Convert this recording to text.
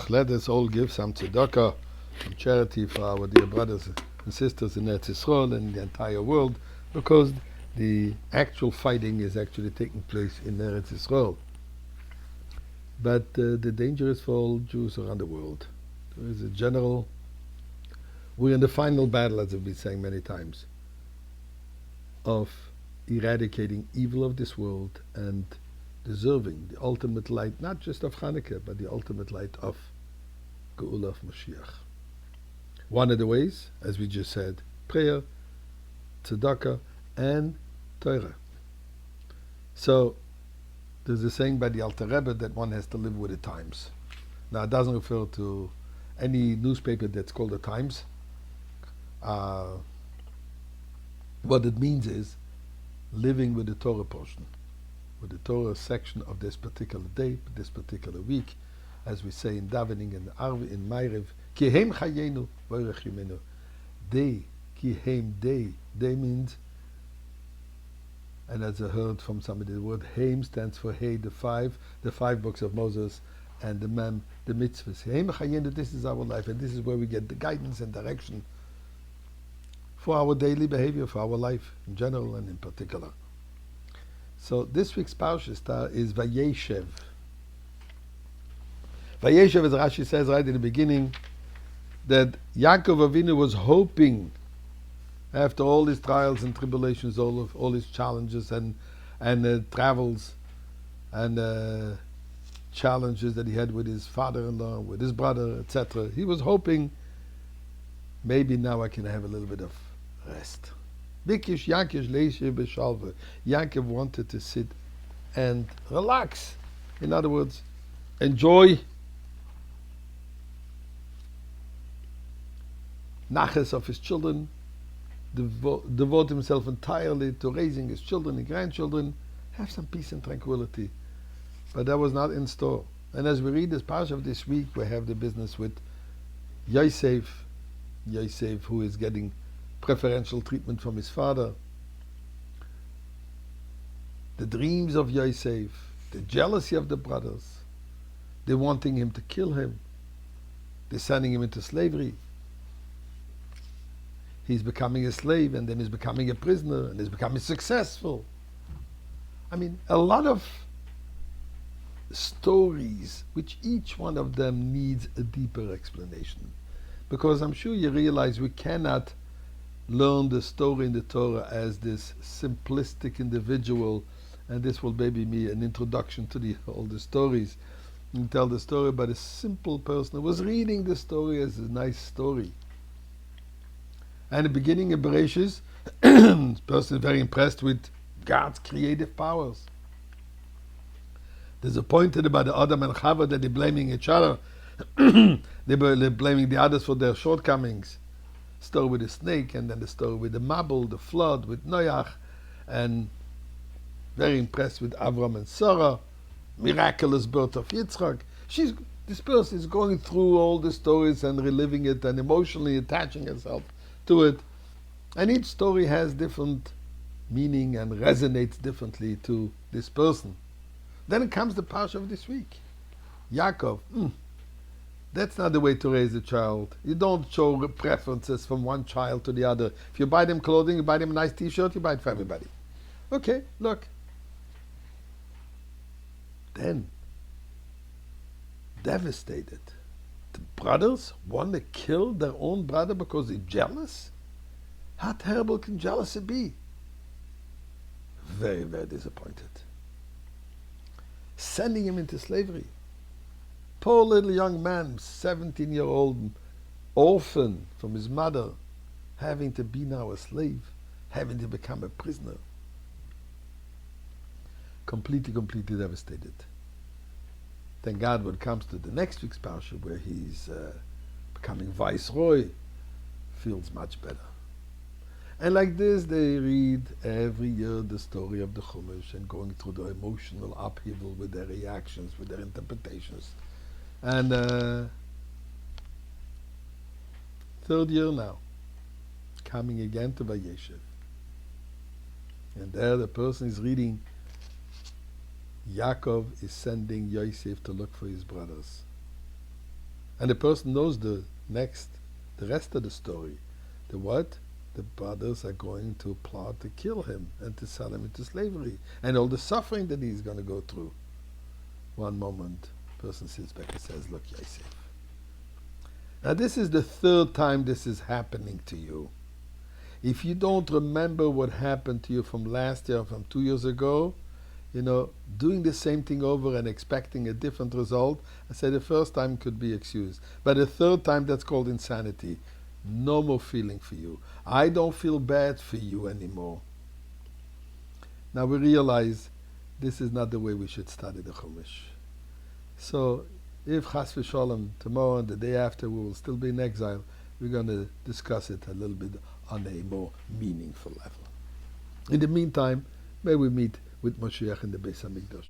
Let us all give some tzedakah, some charity for our dear brothers and sisters in Eretz Yisrael and the entire world, because the actual fighting is actually taking place in Eretz Yisrael. But the danger is for all Jews around the world. There is a general... We're in the final battle, as I've been saying many times, of eradicating evil of this world and deserving the ultimate light, not just of Hanukkah, but the ultimate light of Geula of Mashiach. One of the ways, as we just said, prayer, tzedakah, and Torah. So, there's a saying by the Alter Rebbe that one has to live with the times. Now, it doesn't refer to any newspaper that's called the Times. What it means is living with the Torah portion, with the Torah section of this particular day, this particular week, as we say in davening in Arvi, in Ma'ariv, Ki heim chayenu v'orech yomenu. Day, ki heim day. Day means, and as I heard from somebody, the word heim stands for hey, the five books of Moses, and the mem, the mitzvahs. Heim chayenu, this is our life, and this is where we get the guidance and direction for our daily behavior, for our life in general and in particular. So this week's Parsha is Vayeshev. Vayeshev, as Rashi says right in the beginning, that Yaakov Avinu was hoping, after all his trials and tribulations, all his challenges and travels and challenges that he had with his father-in-law, with his brother, etc. He was hoping, maybe now I can have a little bit of rest. Yaakov wanted to sit and relax. In other words, enjoy nachas of his children, devote himself entirely to raising his children and grandchildren, have some peace and tranquility. But that was not in store. And as we read this parsha of this week, we have the business with Yosef, who is getting preferential treatment from his father, the dreams of Yosef, the jealousy of the brothers, they wanting him to kill him, they're sending him into slavery. He's becoming a slave, and then he's becoming a prisoner, and he's becoming successful. I mean, a lot of stories, which each one of them needs a deeper explanation. Because I'm sure you realize we cannot learn the story in the Torah as this simplistic individual, and this will maybe be an introduction to all the stories, and tell the story about a simple person who was reading the story as a nice story. And the beginning of Bereshis, this person is very impressed with God's creative powers. There's a point about the Adam and Chava that they're blaming each other. They're blaming the others for their shortcomings. Story with the snake, and then the story with the Mabul, the flood, with Noach, and very impressed with Avram and Sarah, miraculous birth of Yitzchak. This person is going through all the stories and reliving it and emotionally attaching herself to it. And each story has different meaning and resonates differently to this person. Then comes the parsha of this week. Yaakov. That's not the way to raise a child. You don't show preferences from one child to the other. If you buy them clothing, you buy them a nice t-shirt, you buy it for everybody. Okay, look. Then, devastated. The brothers want to kill their own brother because they're jealous? How terrible can jealousy be? Very, very disappointed. Sending him into slavery. Poor little young man, 17-year-old orphan from his mother, having to be now a slave, having to become a prisoner. Completely devastated. Thank God when it comes to the next week's parsha, where he's becoming viceroy, feels much better. And like this, they read every year the story of the Chumash and going through the emotional upheaval with their reactions, with their interpretations. And third year now, coming again to Vayeshev. And there the person is reading Yaakov is sending Yosef to look for his brothers. And the person knows the rest of the story. The what? The brothers are going to plot to kill him and to sell him into slavery. And all the suffering that he's going to go through. One moment, person sits back and says, look, Yosef. Now this is the third time this is happening to you. If you don't remember what happened to you from last year, from 2 years ago, doing the same thing over and expecting a different result, I say the first time could be excused. But the third time, that's called insanity. No more feeling for you. I don't feel bad for you anymore. Now we realize this is not the way we should study the Chumash. So if Chas v'Sholem tomorrow and the day after we will still be in exile, we're going to discuss it a little bit on a more meaningful level. In the meantime, may we meet with Moshiach in the Beis HaMikdash.